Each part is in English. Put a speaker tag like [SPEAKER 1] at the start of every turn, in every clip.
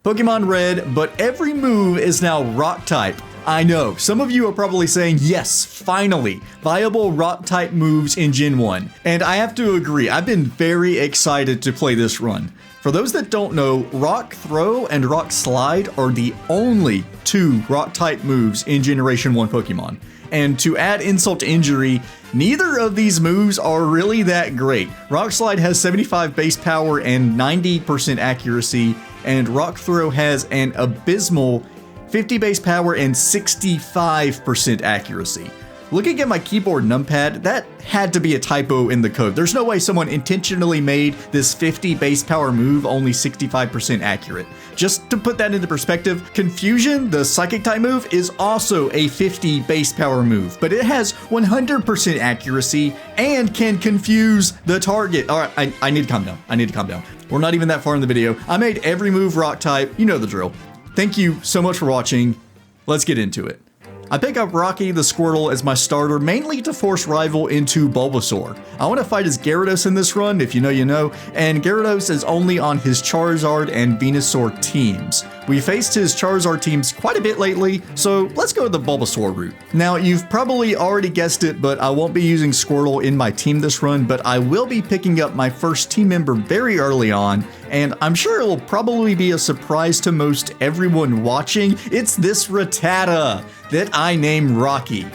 [SPEAKER 1] Pokemon Red, but every move is now rock type. I know, some of you are probably saying, yes, finally, viable rock type moves in Gen 1. And I have to agree, I've been very excited to play this run. For those that don't know, Rock Throw and Rock Slide are the only two rock type moves in Generation 1 Pokemon. And to add insult to injury, neither of these moves are really that great. Rock Slide has 75 base power and 90% accuracy, and Rock Throw has an abysmal 50 base power and 65% accuracy. Looking at my keyboard numpad, that had to be a typo in the code. There's no way someone intentionally made this 50 base power move only 65% accurate. Just to put that into perspective, Confusion, the psychic type move, is also a 50 base power move, but it has 100% accuracy and can confuse the target. All right, I need to calm down. We're not even that far in the video. I made every move rock type. You know the drill. Thank you so much for watching. Let's get into it. I pick up Rocky the Squirtle as my starter, mainly to force Rival into Bulbasaur. I want to fight as Gyarados in this run, if you know you know, and Gyarados is only on his Charizard and Venusaur teams. We faced his Charizard teams quite a bit lately, so let's go the Bulbasaur route. Now, you've probably already guessed it, but I won't be using Squirtle in my team this run, but I will be picking up my first team member very early on, and I'm sure it will probably be a surprise to most everyone watching. It's this Rattata that I name Rocky.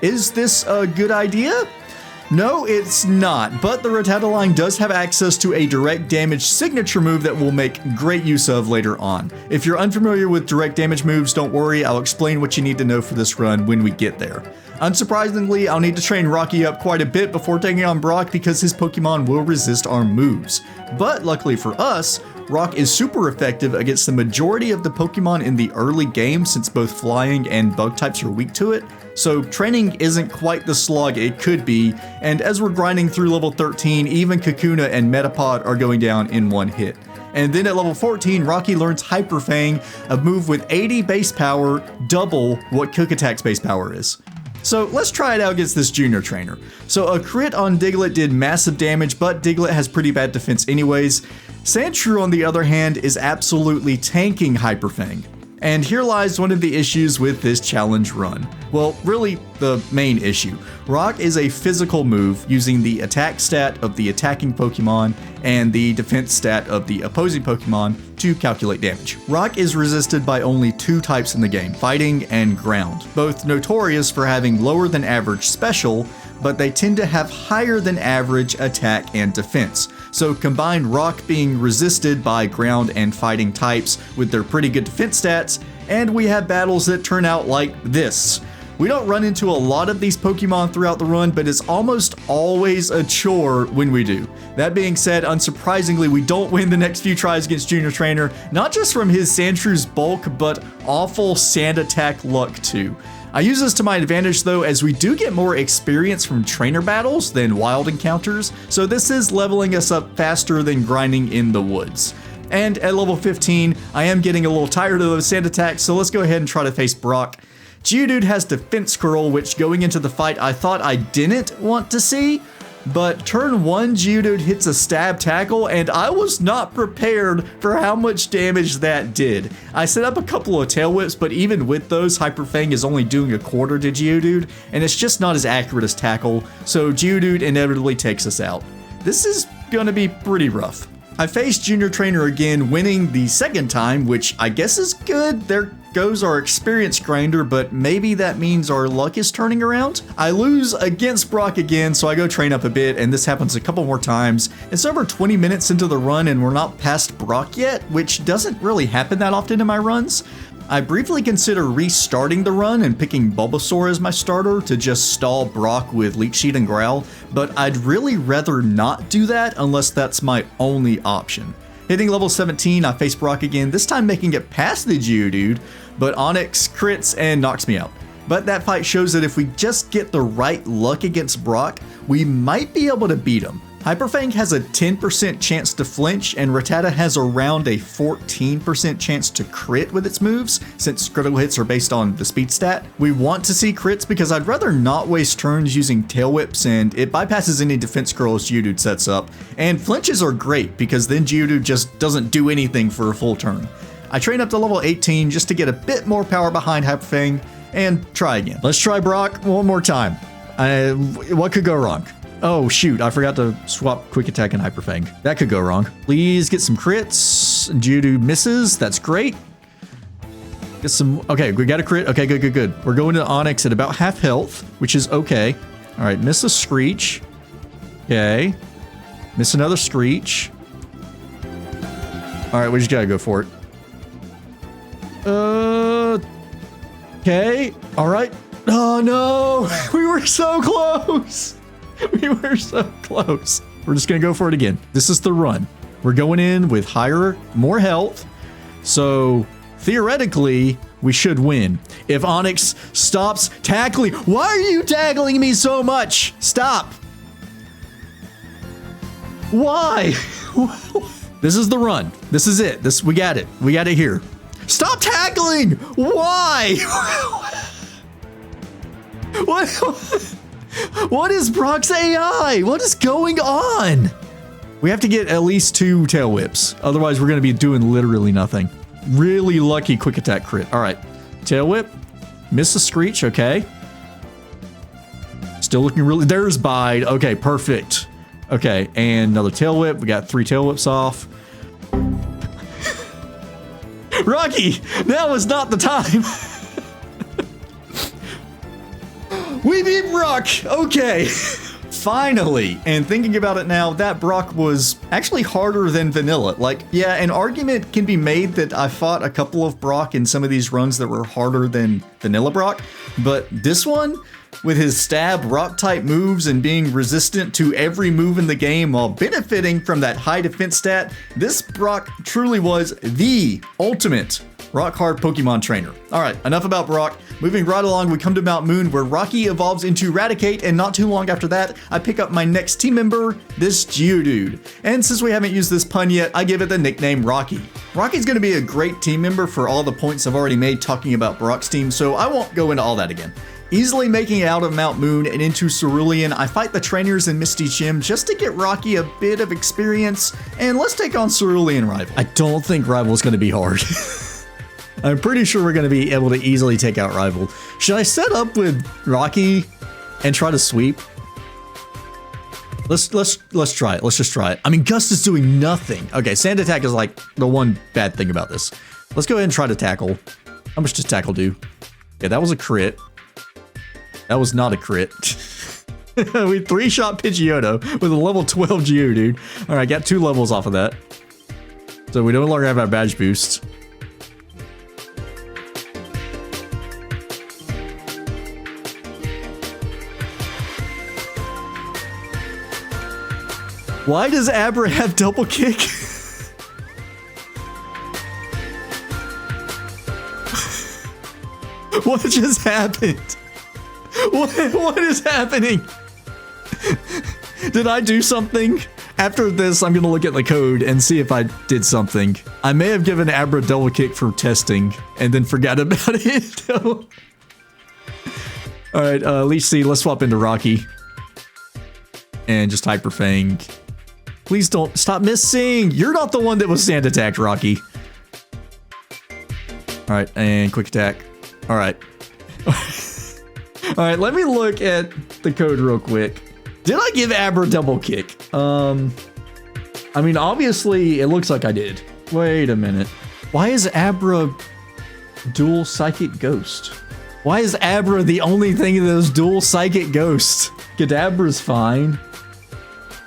[SPEAKER 1] Is this a good idea? No, it's not, but the Rattata line does have access to a direct damage signature move that we'll make great use of later on. If you're unfamiliar with direct damage moves, don't worry, I'll explain what you need to know for this run when we get there. Unsurprisingly, I'll need to train Rocky up quite a bit before taking on Brock because his Pokemon will resist our moves. But luckily for us, Rock is super effective against the majority of the Pokemon in the early game since both flying and bug types are weak to it. So training isn't quite the slog it could be, and as we're grinding through level 13, even Kakuna and Metapod are going down in one hit. And then at level 14, Rocky learns Hyper Fang, a move with 80 base power, double what Quick Attack's base power is. So let's try it out against this junior trainer. So a crit on Diglett did massive damage, but Diglett has pretty bad defense anyways. Sandshrew, on the other hand, is absolutely tanking Hyper Fang. And here lies one of the issues with this challenge run. Well, really the main issue. Rock is a physical move using the attack stat of the attacking Pokemon and the defense stat of the opposing Pokemon to calculate damage. Rock is resisted by only two types in the game, fighting and ground, both notorious for having lower than average special, but they tend to have higher than average attack and defense. So combine Rock being resisted by ground and fighting types with their pretty good defense stats, and we have battles that turn out like this. We don't run into a lot of these Pokemon throughout the run, but it's almost always a chore when we do. That being said, unsurprisingly, we don't win the next few tries against Junior Trainer, not just from his Sandshrews bulk, but awful sand attack luck too. I use this to my advantage though, as we do get more experience from trainer battles than wild encounters, so this is leveling us up faster than grinding in the woods. And at level 15, I am getting a little tired of those sand attacks, so let's go ahead and try to face Brock. Geodude has Defense Curl, which going into the fight I thought I didn't want to see, but turn 1 Geodude hits a stab tackle and I was not prepared for how much damage that did. I set up a couple of tail whips, but even with those, Hyper Fang is only doing a quarter to Geodude, and it's just not as accurate as tackle, so Geodude inevitably takes us out. This is gonna be pretty rough. I faced Junior Trainer again, winning the second time, which I guess is good. There goes our experience grinder, but maybe that means our luck is turning around. I lose against Brock again, so I go train up a bit, and this happens a couple more times. It's over 20 minutes into the run, and we're not past Brock yet, which doesn't really happen that often in my runs. I briefly consider restarting the run and picking Bulbasaur as my starter to just stall Brock with Leech Seed and Growl, but I'd really rather not do that unless that's my only option. Hitting level 17, I face Brock again, this time making it past the Geodude, but Onix crits and knocks me out. But that fight shows that if we just get the right luck against Brock, we might be able to beat him. Hyper Fang has a 10% chance to flinch, and Rattata has around a 14% chance to crit with its moves, since critical hits are based on the speed stat. We want to see crits because I'd rather not waste turns using tail whips, and it bypasses any defense curls Geodude sets up. And flinches are great because then Geodude just doesn't do anything for a full turn. I train up to level 18 just to get a bit more power behind Hyper Fang and try again. Let's try Brock one more time. What could go wrong? Oh shoot, I forgot to swap Quick Attack and Hyper Fang. That could go wrong. Please get some crits. Geodude misses, that's great. Get some, okay, we got a crit. Okay, good. We're going to Onix at about half health, which is okay. All right, miss a Screech. Okay. Miss another Screech. All right, we just gotta go for it. Okay. All right. Oh no, we were so close. We were so close. We're just gonna go for it again. This is the run. We're going in with more health. So theoretically, we should win. If Onix stops tackling, why are you tackling me so much? Stop. Why? This is the run. This is it. We got it. We got it here. Stop tackling. Why? What is Brock's AI? What is going on? We have to get at least 2 tail whips. Otherwise, we're going to be doing literally nothing. Really lucky quick attack crit. All right. Tail whip. Miss a Screech. Okay. Still looking really... There's Bide. Okay, perfect. Okay, and another tail whip. We got 3 tail whips off. Rocky, now is not the time. We beat Brock. Okay. Finally. And thinking about it now, that Brock was actually harder than vanilla. Like, yeah, an argument can be made that I fought a couple of Brock in some of these runs that were harder than vanilla Brock, but this one, with his stab rock type moves and being resistant to every move in the game while benefiting from that high defense stat, this Brock truly was the ultimate rock hard Pokemon trainer. All right, enough about Brock. Moving right along, we come to Mount Moon where Rocky evolves into Raticate, and not too long after that, I pick up my next team member, this Geodude. And since we haven't used this pun yet, I give it the nickname Rocky. Rocky's gonna be a great team member for all the points I've already made talking about Brock's team, so I won't go into all that again. Easily making it out of Mount Moon and into Cerulean, I fight the trainers in Misty Gym just to get Rocky a bit of experience, and let's take on Cerulean Rival. I don't think Rival's gonna be hard. I'm pretty sure we're going to be able to easily take out Rival. Should I set up with Rocky and try to sweep? Let's try it. Let's just try it. I mean, Gust is doing nothing. Okay, Sand Attack is like the one bad thing about this. Let's go ahead and try to tackle. How much does tackle do? Yeah, that was a crit. That was not a crit. We 3-shot Pidgeotto with a level 12 Geodude. All right, got 2 levels off of that. So we no longer have our badge boost. Why does Abra have double kick? What just happened? What is happening? Did I do something? After this, I'm gonna look at the code and see if I did something. I may have given Abra double kick for testing and then forgot about it. All right, Leech Seed, let's swap into Rocky. And just Hyper Fang. Please don't stop missing. You're not the one that was sand attacked, Rocky. All right, and quick attack. All right. All right, let me look at the code real quick. Did I give Abra double kick? I mean, obviously, it looks like I did. Wait a minute. Why is Abra dual Psychic Ghost? Why is Abra the only thing that is dual Psychic Ghost? Kadabra's fine.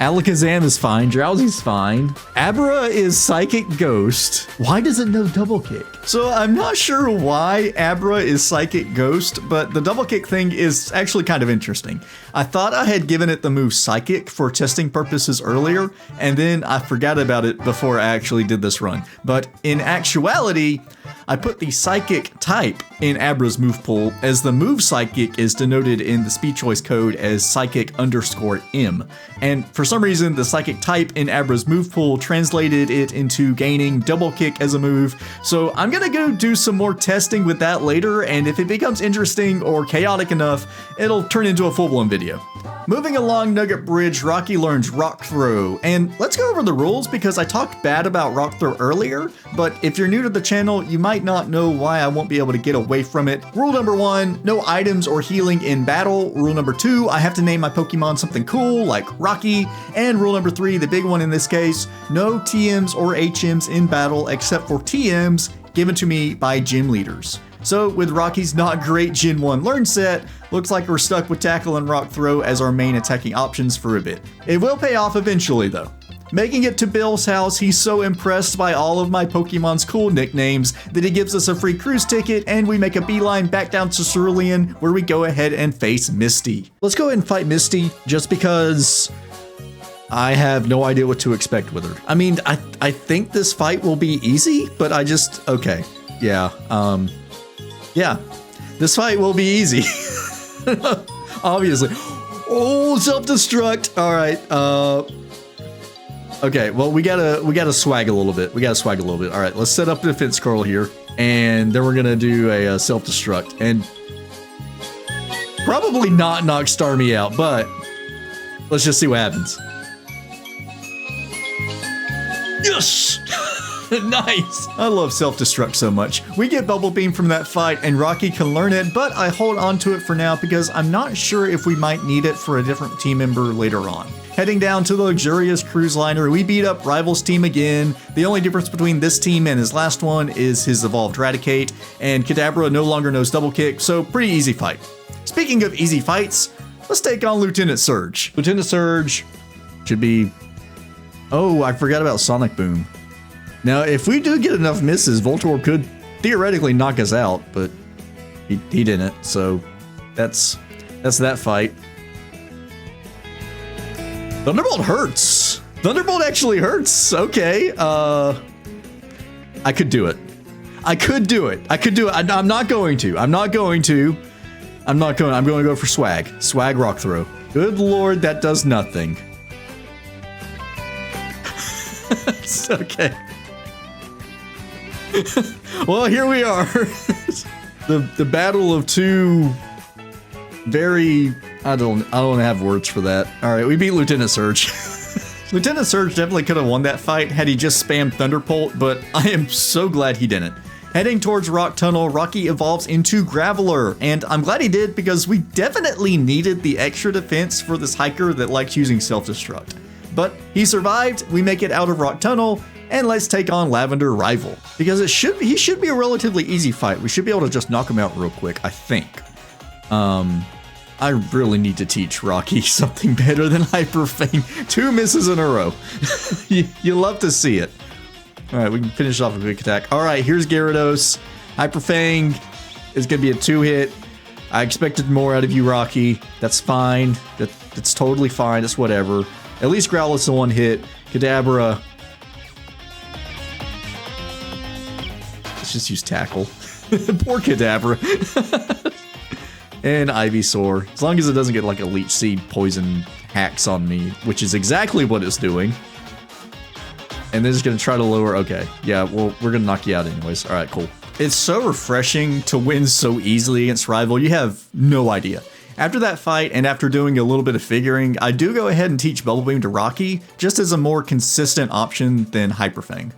[SPEAKER 1] Alakazam is fine. Drowsy's fine. Abra is Psychic Ghost. Why does it know double kick? So I'm not sure why Abra is Psychic Ghost, but the double kick thing is actually kind of interesting. I thought I had given it the move Psychic for testing purposes earlier, and then I forgot about it before I actually did this run. But in actuality, I put the Psychic type in Abra's move pool, as the move Psychic is denoted in the speed choice code as Psychic_M. And for some reason, the Psychic type in Abra's move pool translated it into gaining double kick as a move. So I'm gonna go do some more testing with that later, and if it becomes interesting or chaotic enough, it'll turn into a full-blown video. Moving along Nugget Bridge, Rocky learns Rock Throw, and let's go over the rules because I talked bad about Rock Throw earlier, but if you're new to the channel, you might not know why I won't be able to get away from it. Rule number 1, no items or healing in battle. Rule number 2, I have to name my Pokemon something cool like Rocky. And rule number 3, the big one in this case, no TMs or HMs in battle except for TMs given to me by gym leaders. So with Rocky's not great Gen 1 learn set, looks like we're stuck with Tackle and Rock Throw as our main attacking options for a bit. It will pay off eventually though. Making it to Bill's house, he's so impressed by all of my Pokemon's cool nicknames that he gives us a free cruise ticket and we make a beeline back down to Cerulean where we go ahead and face Misty. Let's go ahead and fight Misty just because I have no idea what to expect with her. I mean, I think this fight will be easy, but okay. Yeah, yeah, this fight will be easy. Obviously. Oh, self-destruct. All right. Okay, well, we gotta swag a little bit. All right, let's set up the defense curl here, and then we're gonna do a self-destruct, and probably not knock Starmie out, but let's just see what happens. Yes! Nice! I love self-destruct so much. We get Bubble Beam from that fight and Rocky can learn it, but I hold on to it for now because I'm not sure if we might need it for a different team member later on. Heading down to the luxurious cruise liner, we beat up Rival's team again. The only difference between this team and his last one is his evolved Raticate, and Kadabra no longer knows double kick, so pretty easy fight. Speaking of easy fights, let's take on Lieutenant Surge. Lieutenant Surge should be... Oh, I forgot about Sonic Boom. Now, if we do get enough misses, Voltorb could theoretically knock us out, but he didn't, so that's that fight. Thunderbolt hurts. Thunderbolt actually hurts. Okay, I could do it. I'm not going to. I'm going to go for swag. Swag Rock Throw. Good lord, that does nothing. It's okay. Well, here we are. the battle of two very... I don't have words for that. All right, we beat Lieutenant Surge. Lieutenant Surge definitely could have won that fight had he just spammed Thunderbolt, but I am so glad he didn't. Heading towards Rock Tunnel, Rocky evolves into Graveler, and I'm glad he did because we definitely needed the extra defense for this hiker that likes using self-destruct. But he survived, we make it out of Rock Tunnel, and let's take on Lavender Rival. Because he should be a relatively easy fight. We should be able to just knock him out real quick, I think. I really need to teach Rocky something better than Hyper Fang. 2 misses in a row. you love to see it. All right, we can finish off with a quick attack. All right, here's Gyarados. Hyper Fang is going to be a 2-hit. I expected more out of you, Rocky. That's fine. That's totally fine. That's whatever. At least Growlithe's a 1-hit. Kadabra. Let's just use Tackle. Poor Kadabra. And Ivysaur. As long as it doesn't get like a Leech Seed poison hacks on me, which is exactly what it's doing. And then it's gonna try to lower, okay. Yeah, well, we're gonna knock you out anyways. All right, cool. It's so refreshing to win so easily against Rival. You have no idea. After that fight, and after doing a little bit of figuring, I do go ahead and teach Bubble Beam to Rocky, just as a more consistent option than Hyper Fang.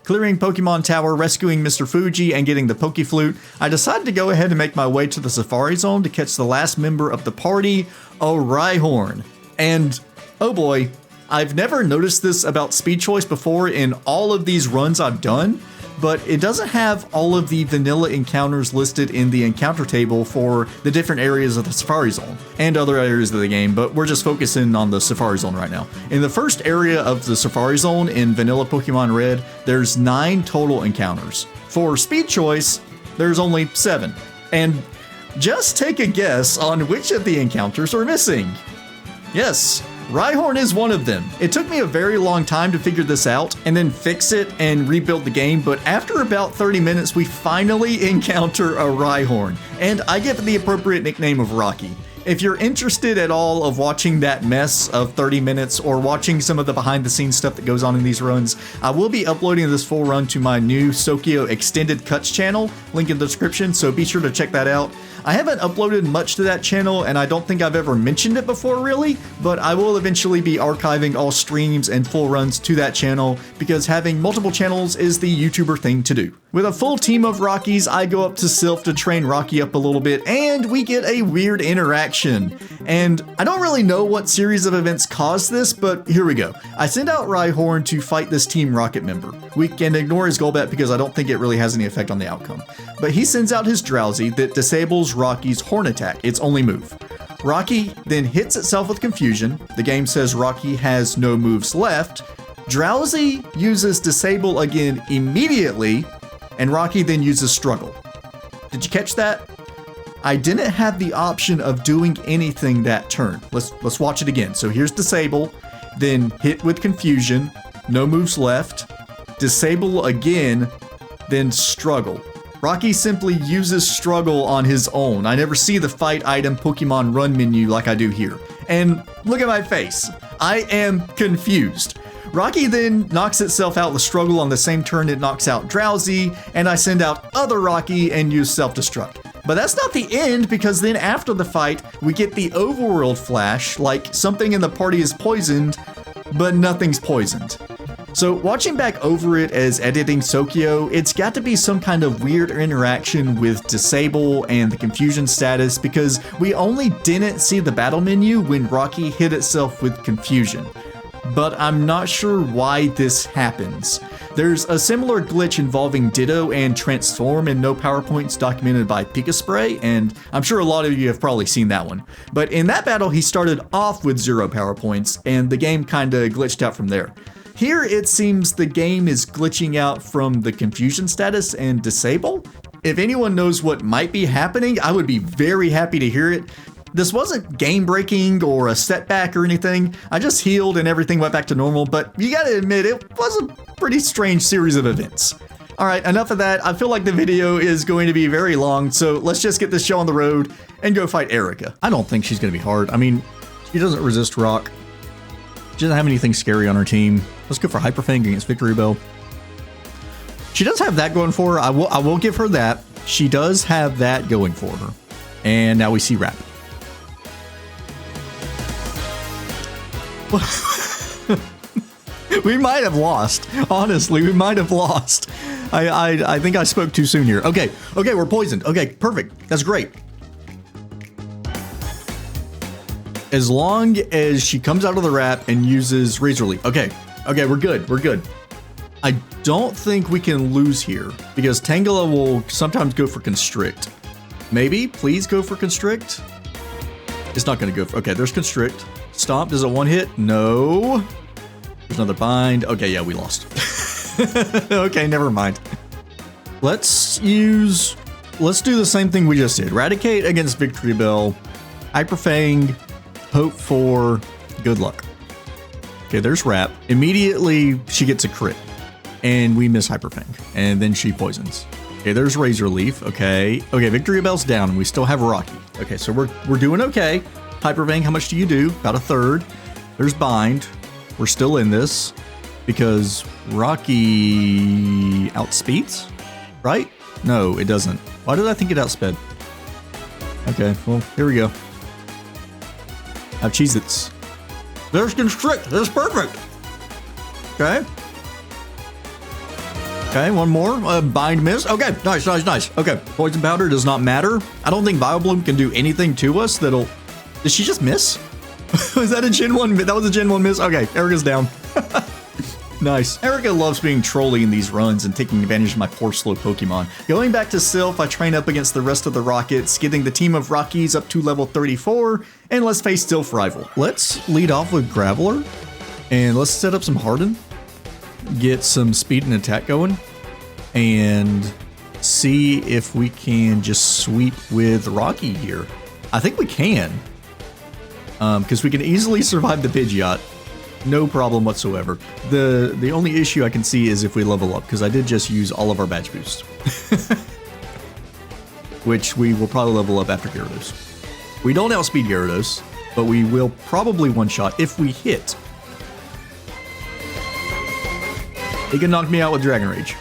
[SPEAKER 1] Clearing Pokemon Tower, rescuing Mr. Fuji, and getting the Pokeflute, I decided to go ahead and make my way to the Safari Zone to catch the last member of the party, a Rhyhorn. And, oh boy, I've never noticed this about Speed Choice before in all of these runs I've done, but it doesn't have all of the vanilla encounters listed in the encounter table for the different areas of the Safari Zone and other areas of the game, but we're just focusing on the Safari Zone right now. In the first area of the Safari Zone in vanilla Pokemon Red, there's 9 total encounters. For Speed Choice, there's only 7. And just take a guess on which of the encounters are missing. Yes, Rhyhorn is one of them. It took me a very long time to figure this out and then fix it and rebuild the game, but after about 30 minutes, we finally encounter a Rhyhorn, and I give it the appropriate nickname of Rocky. If you're interested at all of watching that mess of 30 minutes or watching some of the behind the scenes stuff that goes on in these runs, I will be uploading this full run to my new Tsokio Extended Cuts channel, link in the description, so be sure to check that out. I haven't uploaded much to that channel, and I don't think I've ever mentioned it before really, but I will eventually be archiving all streams and full runs to that channel because having multiple channels is the YouTuber thing to do. With a full team of Rockies, I go up to Sylph to train Rocky up a little bit, and we get a weird interaction. And I don't really know what series of events caused this, but here we go. I send out Rhyhorn to fight this Team Rocket member. We can ignore his Golbat because I don't think it really has any effect on the outcome. But he sends out his Drowsy that disables Rocky's Horn Attack, its only move. Rocky then hits itself with Confusion. The game says Rocky has no moves left. Drowsy uses Disable again immediately, and Rocky then uses Struggle. Did you catch that? I didn't have the option of doing anything that turn. Let's watch it again. So here's Disable, then hit with Confusion, no moves left, Disable again, then Struggle. Rocky simply uses Struggle on his own. I never see the fight item Pokemon run menu like I do here. And look at my face. I am confused. Rocky then knocks itself out with Struggle on the same turn it knocks out Drowsy, and I send out other Rocky and use Self-Destruct. But that's not the end, because then after the fight, we get the overworld flash, like something in the party is poisoned, but nothing's poisoned. So watching back over it as editing Tsokio, it's got to be some kind of weird interaction with Disable and the Confusion status, because we only didn't see the battle menu when Rocky hit itself with Confusion. But I'm not sure why this happens. There's a similar glitch involving Ditto and Transform in No PowerPoints documented by Pikaspray, and I'm sure a lot of you have probably seen that one. But in that battle, he started off with 0 PowerPoints, and the game kinda glitched out from there. Here, it seems the game is glitching out from the Confusion status and Disable. If anyone knows what might be happening, I would be very happy to hear it. This wasn't game-breaking or a setback or anything. I just healed and everything went back to normal, but you gotta admit, it was a pretty strange series of events. Alright, enough of that. I feel like the video is going to be very long, so let's just get this show on the road and go fight Erica. I don't think she's gonna be hard. I mean, she doesn't resist rock. She doesn't have anything scary on her team. Let's go for Hyper Fang against Victory Bell. She does have that going for her. I will give her that. She does have that going for her. And now we see Rapid. We might have lost. Honestly, we might have lost. I think I spoke too soon here. Okay, we're poisoned. Okay, perfect. That's great. As long as she comes out of the wrap and uses Razor Leaf. Okay, we're good. I don't think we can lose here because Tangela will sometimes go for Constrict. Maybe, please go for Constrict. It's not gonna go for, okay, there's Constrict. Stomp, does it one hit? No. There's another bind. Okay, yeah, we lost. Okay, never mind. Let's do the same thing we just did. Eradicate against Victory Bell. Hyper Fang, hope for good luck. Okay, there's Wrap. Immediately, she gets a crit. And we miss Hyper Fang. And then she poisons. Okay, there's Razor Leaf. Okay, Victory Bell's down. We still have Rocky. Okay, so we're doing okay. Hyper Fang, how much do you do? About a third. There's Bind. We're still in this because Rocky outspeeds, right? No, it doesn't. Why did I think it outsped? Okay, well, here we go. Have Cheez-Its. There's Constrict. That's perfect. Okay. Okay, one more. Bind miss. Okay, nice. Okay, Poison Powder does not matter. I don't think Vileplume can do anything to us that'll... Did she just miss? Was that a Gen 1? That was a Gen 1 miss? Okay, Erica's down. Nice. Erica loves being trolly in these runs and taking advantage of my poor slow Pokemon. Going back to Sylph, I train up against the rest of the Rockets, getting the team of Rockies up to level 34, and let's face Sylph rival. Let's lead off with Graveler, and let's set up some Harden, get some speed and attack going, and see if we can just sweep with Rocky here. I think we can. Because we can easily survive the Pidgeot. No problem whatsoever. The only issue I can see is if we level up, because I did just use all of our badge boosts. Which we will probably level up after Gyarados. We don't outspeed Gyarados, but we will probably one-shot if we hit. He can knock me out with Dragon Rage.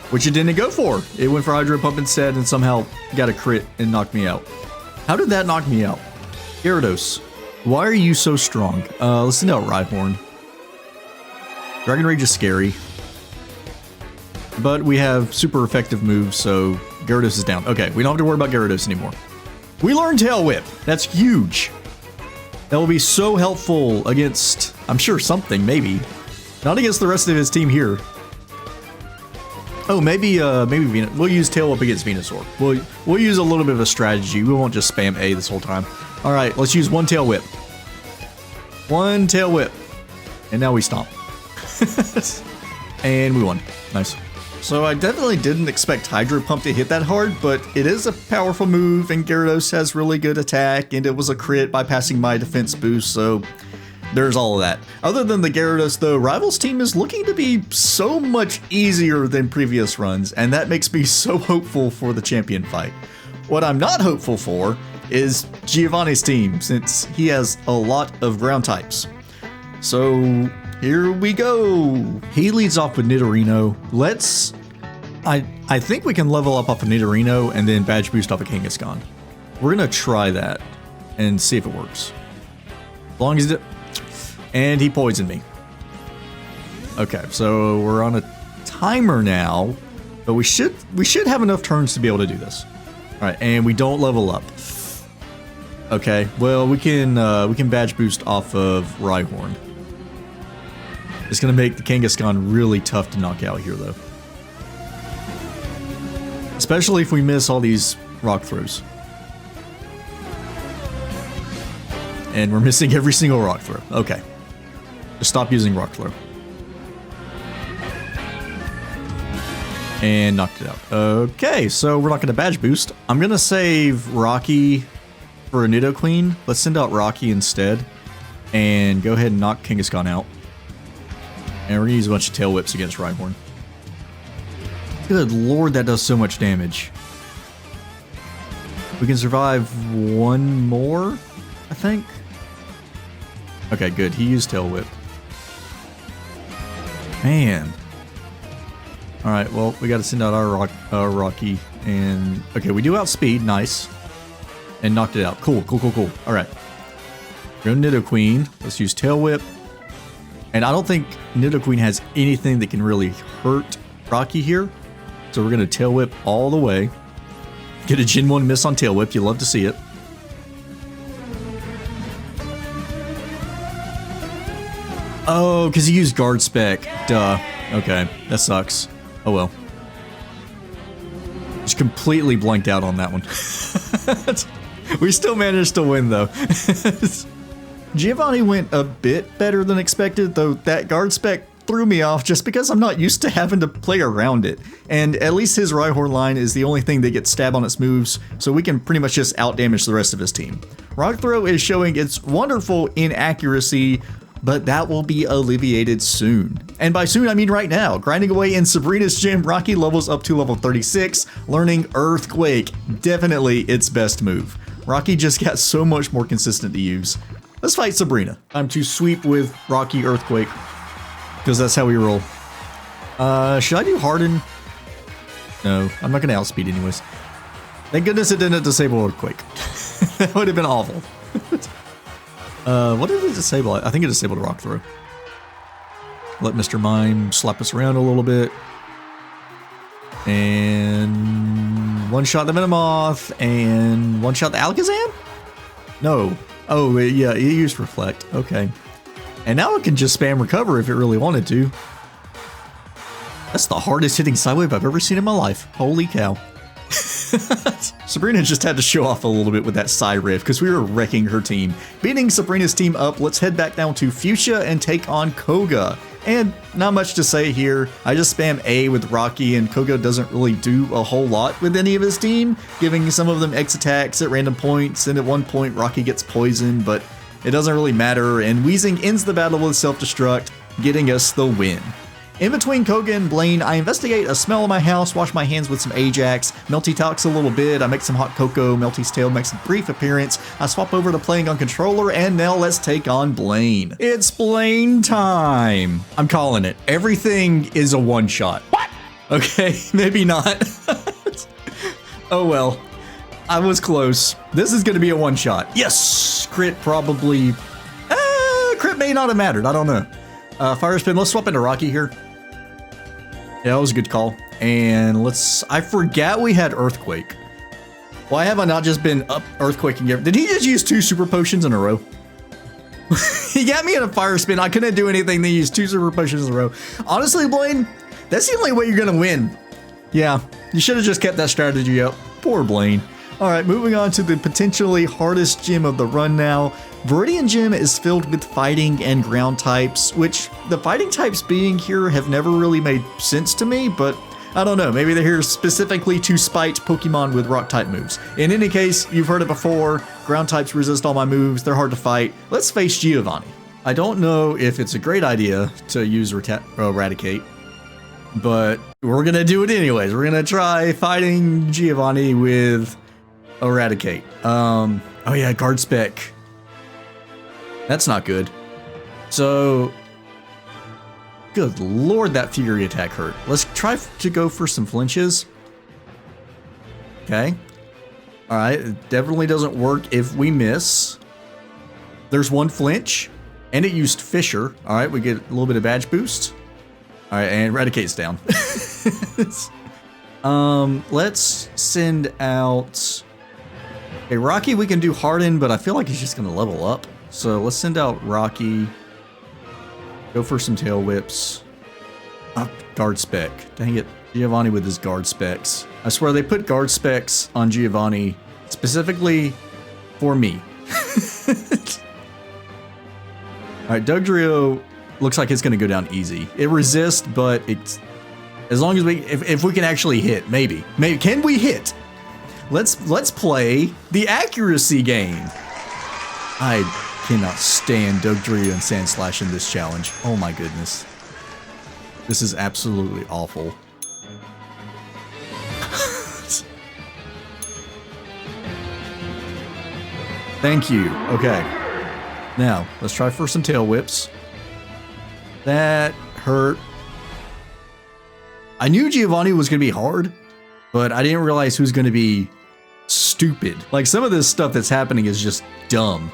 [SPEAKER 1] which it didn't go for. It went for Hydro Pump instead and somehow got a crit and knocked me out. How did that knock me out? Gyarados, why are you so strong? Let's send out Rhyhorn. Dragon Rage is scary. But we have super effective moves, so Gyarados is down. Okay, we don't have to worry about Gyarados anymore. We learned Tail Whip. That's huge. That will be so helpful against, I'm sure, something, maybe. Not against the rest of his team here. Oh, maybe Venus. We'll use Tail Whip against Venusaur. We'll use a little bit of a strategy. We won't just spam A this whole time. All right, let's use one Tail Whip. One Tail Whip. And now we stomp. And we won. Nice. So I definitely didn't expect Hydro Pump to hit that hard, but it is a powerful move, and Gyarados has really good attack, and it was a crit bypassing my defense boost, so there's all of that. Other than the Gyarados, though, Rival's team is looking to be so much easier than previous runs, and that makes me so hopeful for the champion fight. What I'm not hopeful for is Giovanni's team, since he has a lot of ground types. So here we go. He leads off with Nidorino. I think we can level up off of Nidorino and then badge boost off of Kangaskhan. We're gonna try that and see if it works. As long as it, and he poisoned me. Okay, so we're on a timer now, but we should have enough turns to be able to do this. All right, and we don't level up. Okay, well we can badge boost off of Rhyhorn. It's gonna make the Kangaskhan really tough to knock out here, though. Especially if we miss all these rock throws. And we're missing every single rock throw. Okay. Just stop using rock throw. And knocked it out. Okay, so we're not gonna badge boost. I'm gonna save Rocky for a Nidoqueen. Let's send out Rocky instead. And go ahead and knock Kangaskhan out. And we're gonna use a bunch of Tail Whips against Rhyhorn. Good lord, that does so much damage. We can survive one more, I think. Okay, good. He used Tail Whip. Man. Alright, well, we gotta send out our Rocky. And, okay, we do outspeed. Nice. And knocked it out. Cool, cool, cool, cool. Alright. Go Nidoqueen. Let's use Tail Whip. And I don't think Nidoqueen has anything that can really hurt Rocky here. So we're going to Tail Whip all the way. Get a Gen 1 miss on Tail Whip. You love to see it. Oh, because he used Guard Spec. Duh. Okay, that sucks. Oh well. Just completely blanked out on that one. We still managed to win, though. Giovanni went a bit better than expected, though that Guard Spec threw me off just because I'm not used to having to play around it. And at least his Rhyhorn line is the only thing that gets stabbed on its moves, so we can pretty much just outdamage the rest of his team. Rock Throw is showing its wonderful inaccuracy, but that will be alleviated soon. And by soon, I mean right now. Grinding away in Sabrina's gym, Rocky levels up to level 36, learning Earthquake, definitely its best move. Rocky just got so much more consistent to use. Let's fight Sabrina. I'm to sweep with Rocky Earthquake, because that's how we roll. Should I do Harden? No, I'm not going to outspeed anyways. Thank goodness it didn't disable Earthquake. That would have been awful. What did it disable? I think it disabled Rock Throw. Let Mr. Mime slap us around a little bit. And one-shot the Venomoth, and one-shot the Alakazam? No. Oh, yeah, it used Reflect. Okay. And now it can just spam Recover if it really wanted to. That's the hardest hitting Psywave I've ever seen in my life. Holy cow. Sabrina just had to show off a little bit with that Psy Rift because we were wrecking her team. Beating Sabrina's team up, let's head back down to Fuchsia and take on Koga. And not much to say here. I just spam A with Rocky, and Koga doesn't really do a whole lot with any of his team, giving some of them X attacks at random points, and at one point Rocky gets poisoned, but it doesn't really matter, and Weezing ends the battle with self-destruct, getting us the win. In between Koga and Blaine, I investigate a smell in my house, wash my hands with some Ajax, Melty talks a little bit, I make some hot cocoa, Melty's tail makes a brief appearance, I swap over to playing on controller, and now let's take on Blaine. It's Blaine time! I'm calling it. Everything is a one-shot. What? Okay, maybe not. Oh well. I was close. This is going to be a one-shot. Yes! Crit probably... crit may not have mattered. I don't know. Fire spin. Let's swap into Rocky here. Yeah, that was a good call. And let's... I forgot we had Earthquake. Why have I not just been up Earthquaking? Did he just use 2 super potions in a row? He got me in a fire spin. I couldn't do anything. They used 2 super potions in a row. Honestly, Blaine, that's the only way you're going to win. Yeah, you should have just kept that strategy up. Poor Blaine. All right, moving on to the potentially hardest gym of the run now. Viridian Gym is filled with fighting and ground types, which the fighting types being here have never really made sense to me, but I don't know. Maybe they're here specifically to spite Pokemon with rock type moves. In any case, you've heard it before. Ground types resist all my moves. They're hard to fight. Let's face Giovanni. I don't know if it's a great idea to use Eradicate, but we're going to do it anyways. We're going to try fighting Giovanni with Eradicate. Oh yeah, guard spec. That's not good. So, good lord, that Fury attack hurt. Let's try to go for some flinches. Okay. All right, it definitely doesn't work if we miss. There's 1 flinch, and it used Fisher. All right, we get a little bit of badge boost. All right, and Eradicate's down. Let's send out... Okay, Rocky, we can do Harden, but I feel like he's just going to level up. So let's send out Rocky. Go for some tail whips. Oh, guard spec. Dang it. Giovanni with his guard specs. I swear they put guard specs on Giovanni specifically for me. Alright, Dugtrio looks like it's going to go down easy. It resists, but it's... As long as we... If we can actually hit, maybe. Maybe. Can we hit? Let's play the accuracy game. I cannot stand Dugtrio and Sandslash in this challenge. Oh my goodness. This is absolutely awful. Thank you. Okay. Now, let's try for some tail whips. That hurt. I knew Giovanni was going to be hard, but I didn't realize he was going to be stupid. Like, some of this stuff that's happening is just dumb.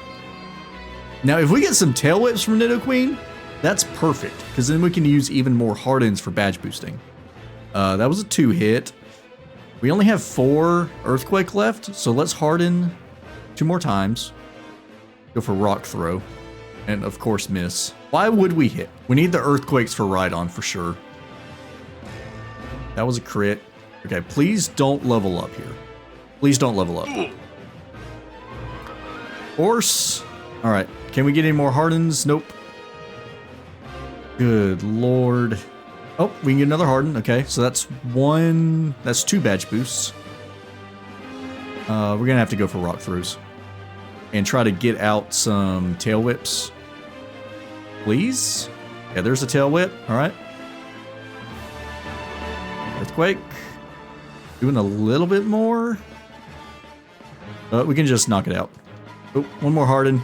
[SPEAKER 1] Now, if we get some tail whips from Nidoqueen, that's perfect, because then we can use even more hardens for badge boosting. That was a 2-hit. We only have 4 Earthquake left, so let's harden 2 more times. Go for Rock Throw, and of course miss. Why would we hit? We need the Earthquakes for Rhydon for sure. That was a crit. Okay, please don't level up here. Please don't level up. Horse. All right, can we get any more hardens? Nope. Good lord. Oh, we can get another harden. Okay, so that's 2 badge boosts. We're gonna have to go for rock throws and try to get out some tail whips. Please? Yeah, there's a tail whip. All right. Earthquake. Doing a little bit more. We can just knock it out. Oh, 1 more harden.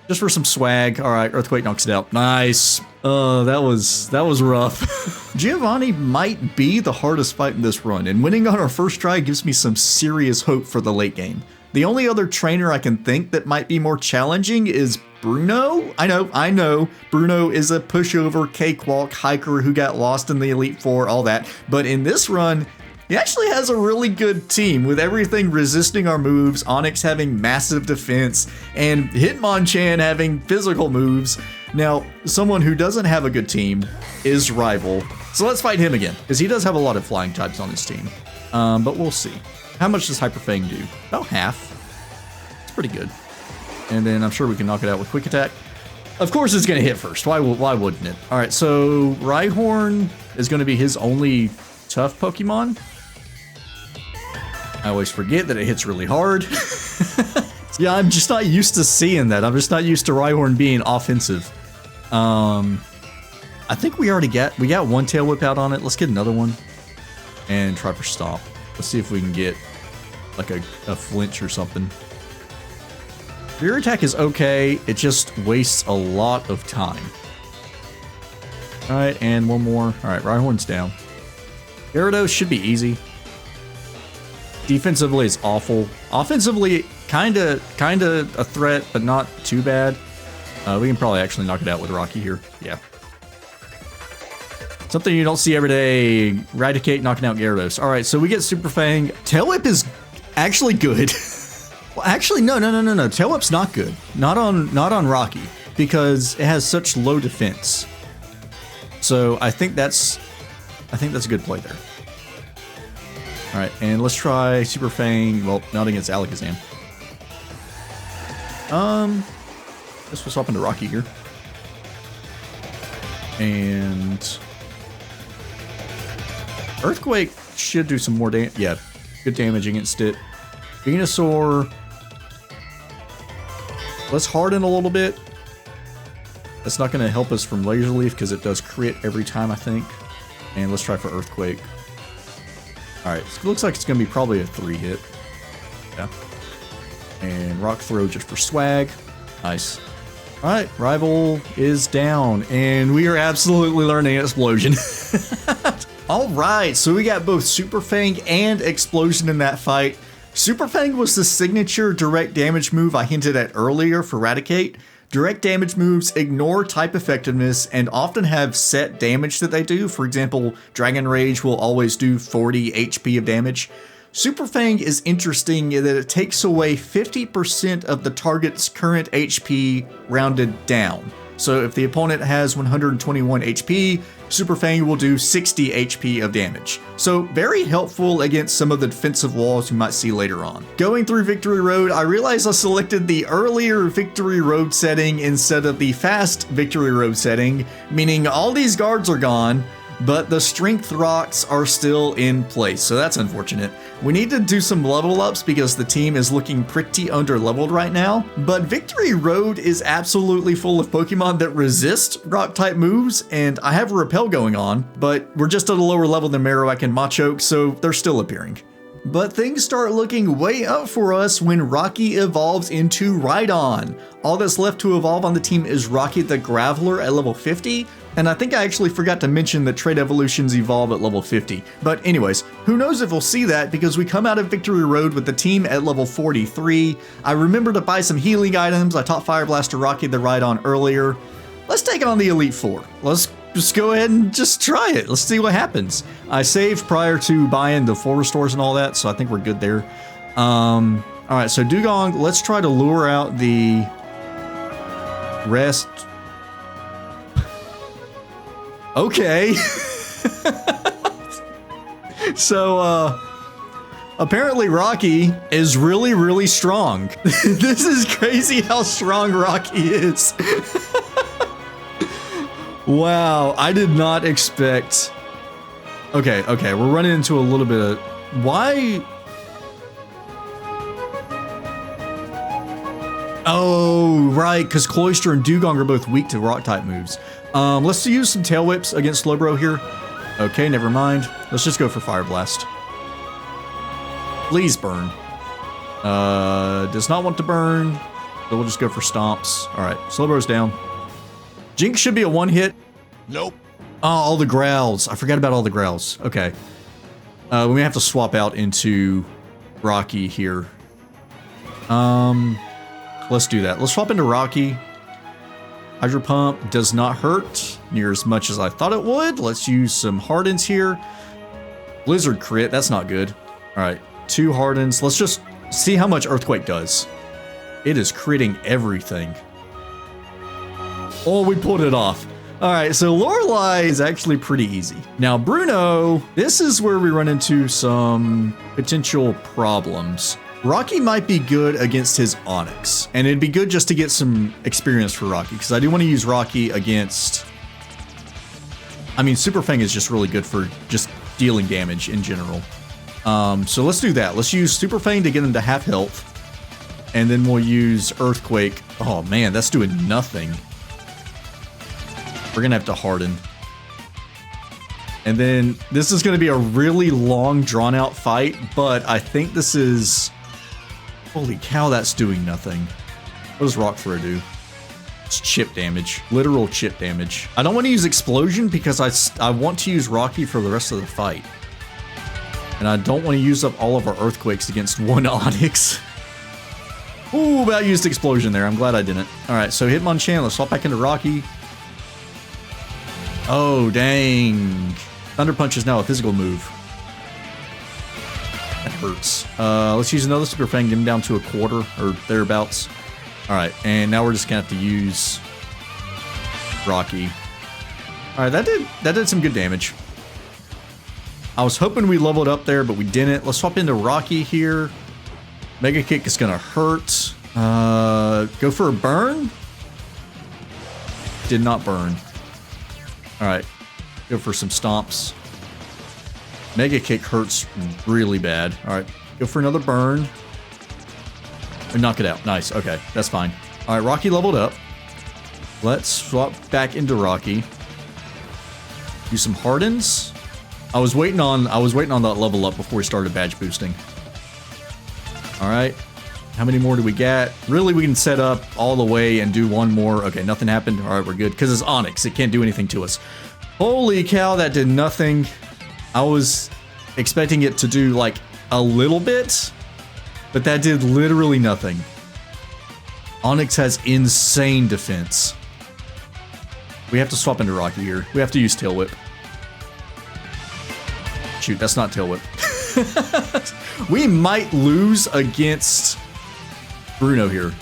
[SPEAKER 1] Just for some swag. All right, Earthquake knocks it out. Nice. That was rough. Giovanni might be the hardest fight in this run, and winning on our first try gives me some serious hope for the late game. The only other trainer I can think that might be more challenging is Bruno. I know. Bruno is a pushover, cakewalk hiker who got lost in the Elite Four, all that. But in this run, he actually has a really good team with everything resisting our moves, Onix having massive defense, and Hitmonchan having physical moves. Now, someone who doesn't have a good team is Rival. So let's fight him again, because he does have a lot of flying types on his team. But we'll see. How much does Hyper Fang do? About half. It's pretty good. And then I'm sure we can knock it out with Quick Attack. Of course it's going to hit first. Why wouldn't it? All right, so Rhyhorn is going to be his only tough Pokemon. I always forget that it hits really hard. Yeah, I'm just not used to seeing that. I'm just not used to Rhyhorn being offensive. I think we got 1 Tail Whip out on it. Let's get another one and try for Stomp. Let's see if we can get like a flinch or something. Rear attack is okay. It just wastes a lot of time. All right, and 1 more. All right, Rhyhorn's down. Gyarados should be easy. Defensively, it's awful. Offensively, kinda a threat, but not too bad. We can probably actually knock it out with Rocky here. Yeah. Something you don't see every day. Eradicate, knocking out Gyarados. All right, so we get Super Fang. Tail Whip is actually good. Well, actually, no. Tail Whip's not good. Not on Rocky, because it has such low defense. So I think that's a good play there. All right, and let's try Super Fang. Well, not against Alakazam. Let's swap into Rocky here. And Earthquake should do some more damage. Yeah, good damage against it. Venusaur. Let's harden a little bit. That's not going to help us from Laser Leaf because it does crit every time, I think. And let's try for Earthquake. Alright, so it looks like it's going to be probably a 3-hit. Yeah. And Rock Throw just for swag. Nice. Alright, Rival is down. And we are absolutely learning Explosion. Alright, so we got both Super Fang and Explosion in that fight. Super Fang was the signature direct damage move I hinted at earlier for Eradicate. Direct damage moves ignore type effectiveness and often have set damage that they do. For example, Dragon Rage will always do 40 HP of damage. Super Fang is interesting in that it takes away 50% of the target's current HP rounded down. So if the opponent has 121 HP, Super Fang will do 60 HP of damage. So very helpful against some of the defensive walls you might see later on. Going through Victory Road, I realized I selected the earlier Victory Road setting instead of the fast Victory Road setting, meaning all these guards are gone, but the strength rocks are still in place, so that's unfortunate. We need to do some level ups because the team is looking pretty under leveled right now, but Victory Road is absolutely full of Pokemon that resist rock type moves, and I have a Repel going on, but we're just at a lower level than Marowak and Machoke, so they're still appearing. But things start looking way up for us when Rocky evolves into Rhydon. All that's left to evolve on the team is Rocky the Graveler at level 50, and I think I actually forgot to mention that trait evolutions evolve at level 50. But anyways, who knows if we'll see that because we come out of Victory Road with the team at level 43. I remember to buy some healing items. I taught Fire Blast to Rocky the Rhydon earlier. Let's take on the Elite Four. Let's just go ahead and just try it. Let's see what happens. I saved prior to buying the full restores and all that, so I think we're good there. All right, so Dugong, let's try to lure out the rest. Okay. So, apparently Rocky is really, really strong. This is crazy how strong Rocky is. Wow, I did not expect... Okay, we're running into a little bit of... Why? Oh, right, because Cloyster and Dugong are both weak to rock-type moves. Let's use some Tail Whips against Slowbro here. Okay, never mind. Let's just go for Fire Blast. Please burn. Does not want to burn, so we'll just go for Stomps. All right, Slowbro's down. Jinx should be a one-hit.
[SPEAKER 2] Nope.
[SPEAKER 1] Oh, all the growls. I forgot about all the growls. Okay. We may have to swap out into Rocky here. Let's do that. Let's swap into Rocky. Hydro Pump does not hurt near as much as I thought it would. Let's use some Hardens here. Blizzard crit. That's not good. All right. 2 Hardens. Let's just see how much Earthquake does. It is critting everything. Oh, we pulled it off. All right, so Lorelei is actually pretty easy. Now, Bruno, this is where we run into some potential problems. Rocky might be good against his Onix, and it'd be good just to get some experience for Rocky, because I do want to use Rocky against... I mean, Super Fang is just really good for just dealing damage in general. So let's do that. Let's use Super Fang to get him to half health, and then we'll use Earthquake. Oh man, that's doing nothing. We're gonna have to harden. And then this is gonna be a really long, drawn out fight, but I think this is... Holy cow, that's doing nothing. What does Rock Throw do? It's chip damage, literal chip damage. I don't want to use Explosion because I want to use Rocky for the rest of the fight. And I don't want to use up all of our Earthquakes against one Onix. Ooh, about used Explosion there. I'm glad I didn't. Alright, so Hitmonchan. Let's swap back into Rocky. Oh, dang. Thunder Punch is now a physical move. That hurts. Let's use another Super Fang, get him down to a quarter or thereabouts. Alright, and now we're just gonna have to use Rocky. Alright, that did some good damage. I was hoping we leveled up there, but we didn't. Let's swap into Rocky here. Mega Kick is gonna hurt. Go for a burn? Did not burn. Alright, go for some stomps. Mega Kick hurts really bad. Alright, go for another burn. And knock it out. Nice, okay, that's fine. Alright, Rocky leveled up. Let's swap back into Rocky. Do some Hardens. I was waiting on that level up before we started badge boosting. Alright. How many more do we get? Really, we can set up all the way and do one more. Okay, nothing happened. Alright, we're good. Because it's Onix. It can't do anything to us. Holy cow, that did nothing. I was expecting it to do, like, a little bit. But that did literally nothing. Onix has insane defense. We have to swap into Rocky here. We have to use Tail Whip. Shoot, that's not Tail Whip. We might lose against Bruno here.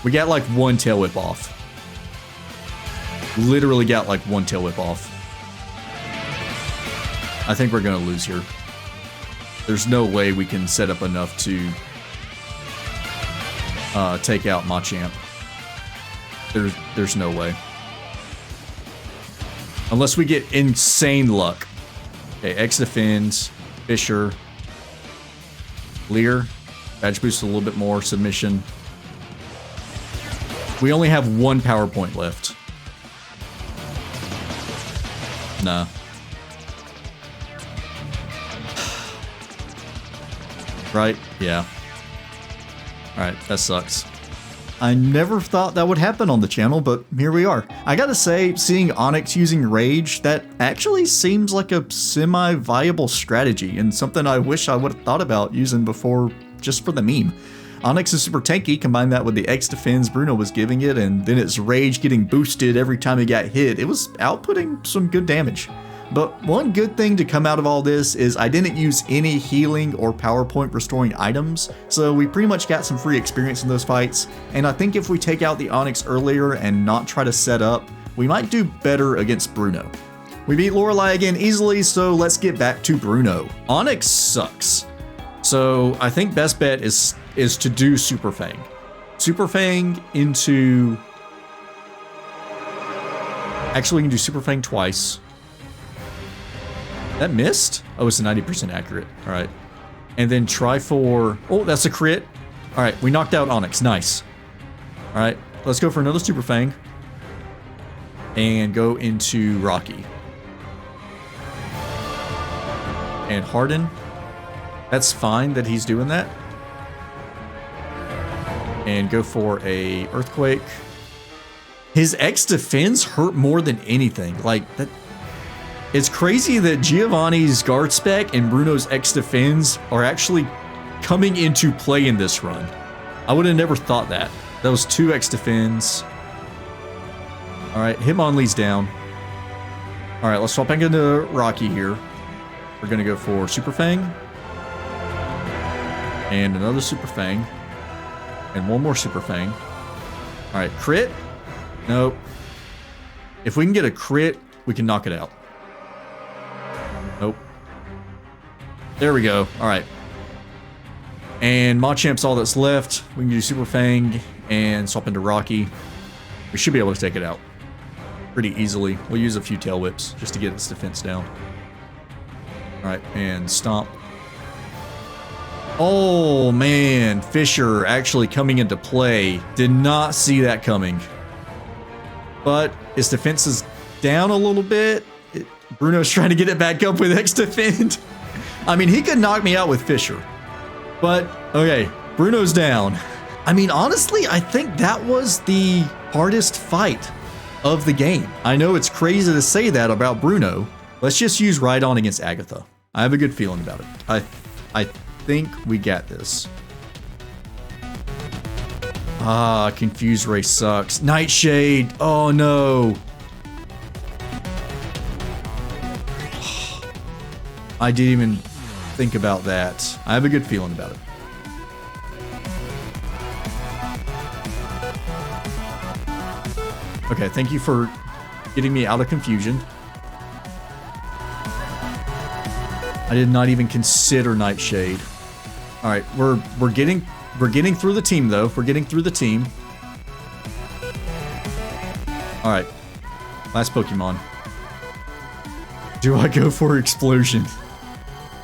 [SPEAKER 1] We got like one Tail Whip off. Literally got like one Tail Whip off. I think we're gonna lose here. There's no way we can set up enough to take out Machamp. There's no way. Unless we get insane luck. Okay, X defends, Fisher, Leer, badge boost a little bit more, submission. We only have one power point left. Nah. Right? Yeah. Alright, that sucks. I never thought that would happen on the channel, but here we are. I gotta say, seeing Onix using Rage, that actually seems like a semi-viable strategy, and something I wish I would have thought about using before, just for the meme. Onix is super tanky, combine that with the X defense Bruno was giving it, and then its Rage getting boosted every time it got hit. It was outputting some good damage. But one good thing to come out of all this is I didn't use any healing or power point restoring items, so we pretty much got some free experience in those fights, and I think if we take out the Onix earlier and not try to set up, we might do better against Bruno. We beat Lorelei again easily, so let's get back to Bruno. Onix sucks. So I think best bet is to do Super Fang. Super Fang into... Actually, we can do Super Fang twice. That missed? Oh, it's 90% accurate. All right. And then try for... Oh, that's a crit. All right, we knocked out Onix. Nice. All right, let's go for another Super Fang. And go into Rocky. And Harden. That's fine that he's doing that. And go for a Earthquake. His X defense hurt more than anything. Like, that... It's crazy that Giovanni's guard spec and Bruno's X defense are actually coming into play in this run. I would have never thought that. That was 2 X defense. Alright, Hitmonlee's down. Alright, let's swap back into Rocky here. We're gonna go for Super Fang. And another Super Fang. And one more Super Fang. Alright, crit? Nope. If we can get a crit, we can knock it out. Nope. There we go. Alright. And Machamp's all that's left. We can do Super Fang and swap into Rocky. We should be able to take it out pretty easily. We'll use a few Tail Whips just to get its defense down. Alright, and Stomp. Oh man, Fisher actually coming into play. Did not see that coming. But its defense is down a little bit. Bruno's trying to get it back up with X defend. I mean, he could knock me out with Fisher. But, okay, Bruno's down. I mean, honestly, I think that was the hardest fight of the game. I know it's crazy to say that about Bruno. Let's just use Rhydon against Agatha. I have a good feeling about it. I think we got this. Ah, Confused Ray sucks. Nightshade. Oh no. I didn't even think about that. I have a good feeling about it. Okay, thank you for getting me out of confusion. I did not even consider Nightshade. All right, we're getting through the team though. We're getting through the team. All right, last Pokemon. Do I go for Explosion?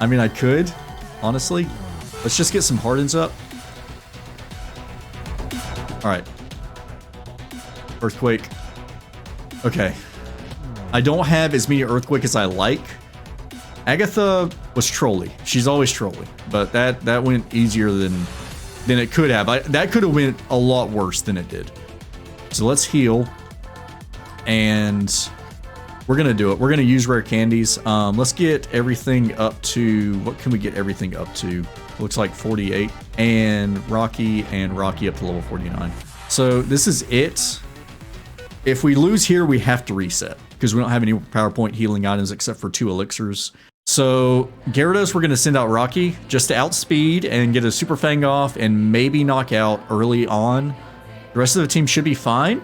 [SPEAKER 1] I mean, I could, honestly. Let's just get some Hardens up. All right. Earthquake. Okay. I don't have as many Earthquake as I like. Agatha was trolly. She's always trolly, but that went easier than it could have. That could have went a lot worse than it did. So let's heal, and we're gonna do it. We're gonna use rare candies. Let's get everything up to, what can we get everything up to? Looks like 48, and Rocky up to level 49. So this is it. If we lose here, we have to reset because we don't have any PowerPoint healing items except for 2 elixirs. So Gyarados, we're going to send out Rocky just to outspeed and get a Super Fang off and maybe knock out early on. The rest of the team should be fine.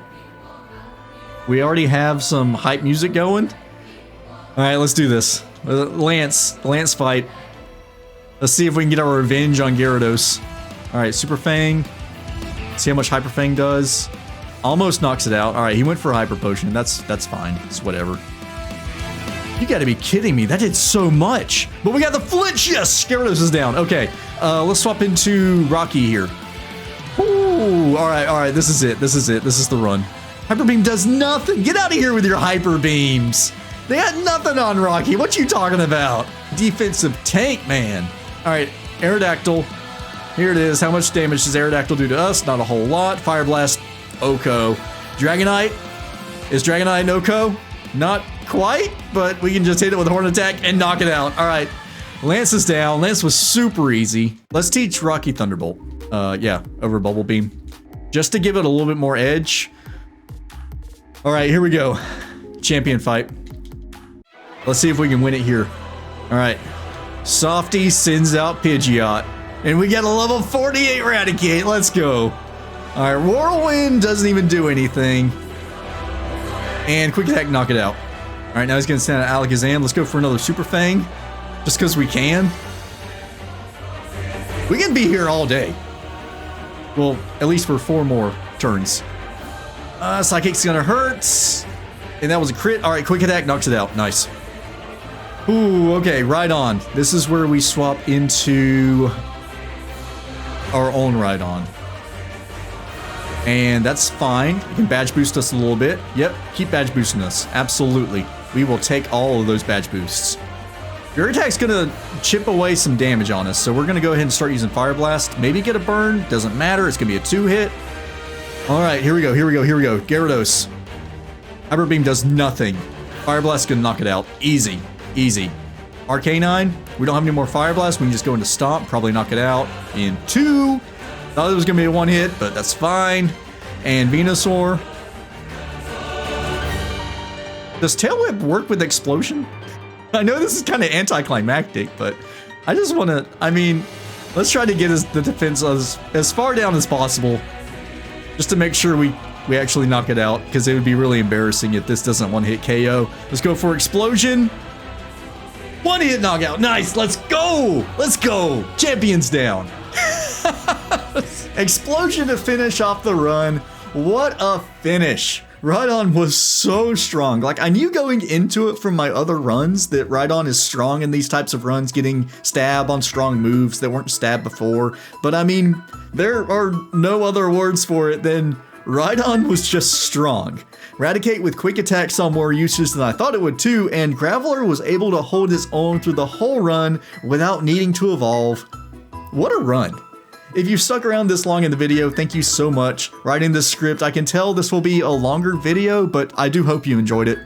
[SPEAKER 1] We already have some hype music going. All right, let's do this. Lance fight. Let's see if we can get our revenge on Gyarados. All right, Super Fang. See how much Hyper Fang does. Almost knocks it out. All right, he went for a Hyper Potion. That's fine. It's whatever. You gotta be kidding me. That did so much. But we got the flinch. Yes, Gyarados is down. Okay, let's swap into Rocky here. Ooh, all right. This is it. This is the run. Hyper Beam does nothing. Get out of here with your Hyper Beams. They had nothing on Rocky. What you talking about? Defensive tank, man. All right, Aerodactyl. Here it is. How much damage does Aerodactyl do to us? Not a whole lot. Fire Blast. Oko. Dragonite. Is Dragonite an Oko? Not quite, but we can just hit it with a Horn Attack and knock it out. All right. Lance is down. Lance was super easy. Let's teach Rocky Thunderbolt. Yeah, over Bubble Beam. Just to give it a little bit more edge. All right, here we go. Champion fight. Let's see if we can win it here. All right. Softy sends out Pidgeot. And we got a level 48 Raticate. Let's go. All right, Whirlwind doesn't even do anything. And Quick Attack, knock it out. All right, now he's going to send out Alakazam. Let's go for another Super Fang. Just because we can. We can be here all day. Well, at least for 4 more turns. Psychic's going to hurt. And that was a crit. All right, Quick Attack knocks it out. Nice. Ooh, okay, Rhydon. This is where we swap into our own Rhydon. And that's fine. You can badge boost us a little bit. Yep, keep badge boosting us. Absolutely. We will take all of those badge boosts. Your attack's gonna chip away some damage on us, so we're gonna go ahead and start using Fire Blast. Maybe get a burn, doesn't matter. It's gonna be a 2-hit. All right, here we go. Gyarados. Hyper Beam does nothing. Fire Blast is gonna knock it out. Easy. Arcanine, we don't have any more Fire Blast. We can just go into Stomp, probably knock it out in 2. Thought it was going to be a 1-hit, but that's fine. And Venusaur. Does Tail Whip work with Explosion? I know this is kind of anticlimactic, but I just want to, I mean, let's try to get the defense as far down as possible. Just to make sure we actually knock it out, because it would be really embarrassing if this doesn't 1-hit KO. Let's go for Explosion. 1-hit knockout. Nice. Let's go. Champion's down. Explosion to finish off the run. What a finish. Rhydon was so strong. Like, I knew going into it from my other runs that Rhydon is strong in these types of runs, getting stab on strong moves that weren't stabbed before. But I mean, there are no other words for it than Rhydon was just strong. Raticate with Quick Attack saw more uses than I thought it would too, and Graveler was able to hold his own through the whole run without needing to evolve. What a run. If you stuck around this long in the video, thank you so much. Writing this script, I can tell this will be a longer video, but I do hope you enjoyed it.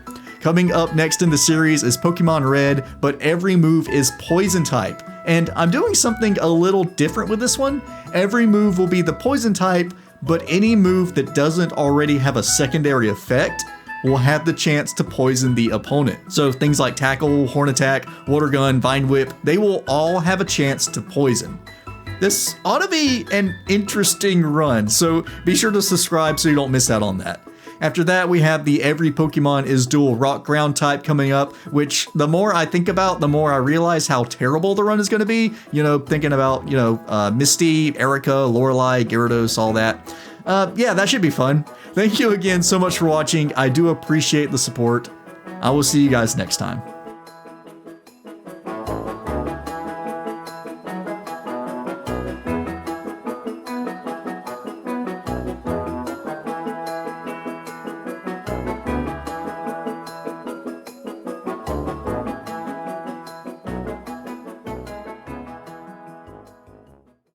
[SPEAKER 1] Coming up next in the series is Pokemon Red, but every move is poison type. And I'm doing something a little different with this one. Every move will be the poison type, but any move that doesn't already have a secondary effect will have the chance to poison the opponent. So things like Tackle, Horn Attack, Water Gun, Vine Whip, they will all have a chance to poison. This ought to be an interesting run, so be sure to subscribe so you don't miss out on that. After that, we have the every Pokemon is dual rock ground type coming up, which the more I think about, the more I realize how terrible the run is going to be. You know, thinking about, Misty, Erica, Lorelei, Gyarados, all that. Yeah, that should be fun. Thank you again so much for watching. I do appreciate the support. I will see you guys next time.